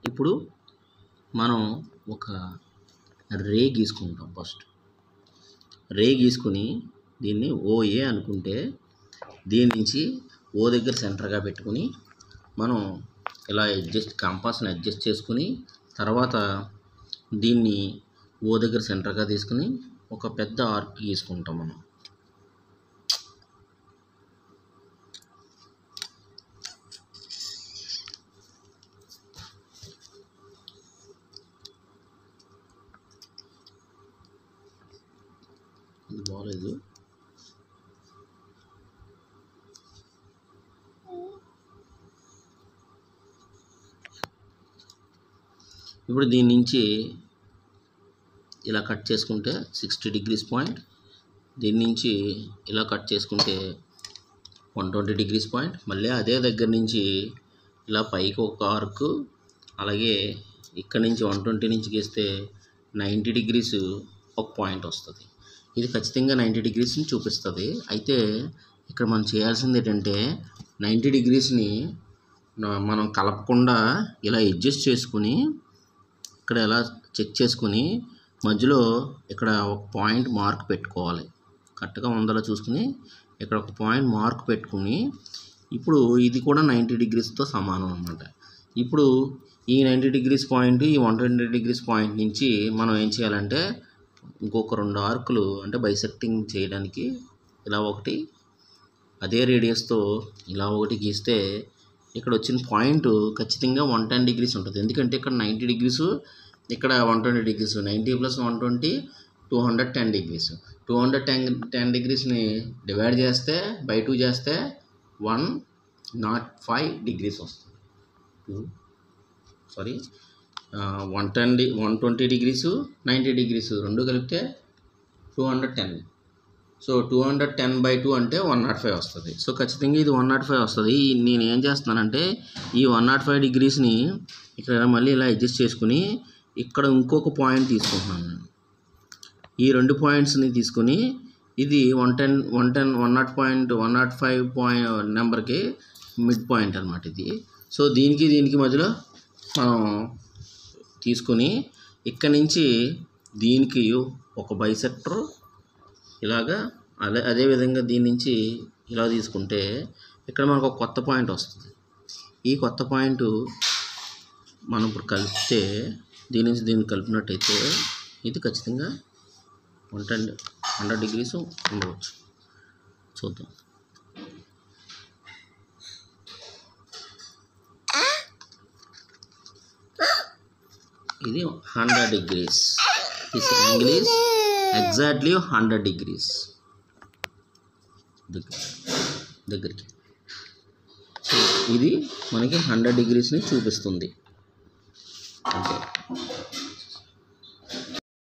ఇప్పుడు మనం ఒక రే గీసుకుంటాం. ఫస్ట్ రే గీసుకుని దీన్ని ఓఏ అనుకుంటే దీని నుంచి ఓ దగ్గర సెంటర్గా పెట్టుకుని మనం ఇలా కంపాస్ని అడ్జస్ట్ చేసుకుని తర్వాత దీన్ని ఓ దగ్గర సెంటర్గా తీసుకుని ఒక పెద్ద ఆర్క్ గీసుకుంటాం మనం. ఇది బాగాలేదు. ఇప్పుడు దీని నుంచి ఇలా కట్ చేసుకుంటే 60 degrees పాయింట్, దీని నుంచి ఇలా కట్ చేసుకుంటే 120 degrees పాయింట్, మళ్ళీ అదే దగ్గర నుంచి ఇలా పైకి ఒక ఆర్క్, అలాగే ఇక్కడ నుంచి 120 నుంచి గీస్తే 90 degrees ఒక పాయింట్ వస్తుంది. ఇది ఖచ్చితంగా 90 degreesని చూపిస్తుంది. అయితే ఇక్కడ మనం చేయాల్సింది ఏంటంటే 90 degreesని మనం కలపకుండా ఇలా అడ్జస్ట్ చేసుకుని ఇక్కడ ఎలా చెక్ చేసుకుని మధ్యలో ఇక్కడ ఒక పాయింట్ మార్క్ పెట్టుకోవాలి. కరెక్ట్గా ఉందలా చూసుకుని ఇక్కడ ఒక పాయింట్ మార్క్ పెట్టుకుని ఇప్పుడు ఇది కూడా 90 degreesతో సమానం అన్నమాట. ఇప్పుడు ఈ 90 degrees పాయింట్, ఈ 120 degrees పాయింట్ నుంచి మనం ఏం చేయాలంటే ఇంకొక 2 ఆర్కులు అంటే బైసెక్టింగ్ చేయడానికి ఇలా ఒకటి అదే రేడియస్తో ఇలా ఒకటి గీస్తే ఇక్కడ వచ్చిన పాయింట్ ఖచ్చితంగా 110 degrees ఉంటుంది. ఎందుకంటే ఇక్కడ 90 degrees, ఇక్కడ 120 degrees, 90 + 120 210 degrees. 210 degreesని డివైడ్ చేస్తే బై 2 చేస్తే 105 degrees వస్తుంది. 120 degrees 90 degrees రెండు కలిపితే 210. సో 210/2 అంటే 105 వస్తుంది. సో ఖచ్చితంగా ఇది 105 వస్తుంది. నేను ఏం చేస్తున్నానంటే ఈ 105 degreesని ఇక్కడ మళ్ళీ ఇలా అడ్జస్ట్ చేసుకుని ఇక్కడ ఇంకొక పాయింట్ తీసుకుంటున్నాను నేను. ఈ 2 పాయింట్స్ని తీసుకుని ఇది 105 నెంబర్కి మిడ్ పాయింట్ అనమాట ఇది. సో దీనికి మధ్యలో మనం తీసుకొని ఇక్కడ నుంచి దీనికి ఒక బైసెక్టర్ ఇలాగా, అదేవిధంగా దీని నుంచి ఇలా తీసుకుంటే ఇక్కడ మనకు ఒక కొత్త పాయింట్ వస్తుంది. ఈ కొత్త పాయింట్ మనం ఇప్పుడు కలిపితే దీని నుంచి దీన్ని కలిపినట్టయితే ఇది ఖచ్చితంగా 100 degrees ఉండవచ్చు. చూద్దాం. ఇది 100 degrees. This angle is exactly 100 degrees దగ్గరికి. సో ఇది మనకి 100 degreesని చూపిస్తుంది. ఓకే.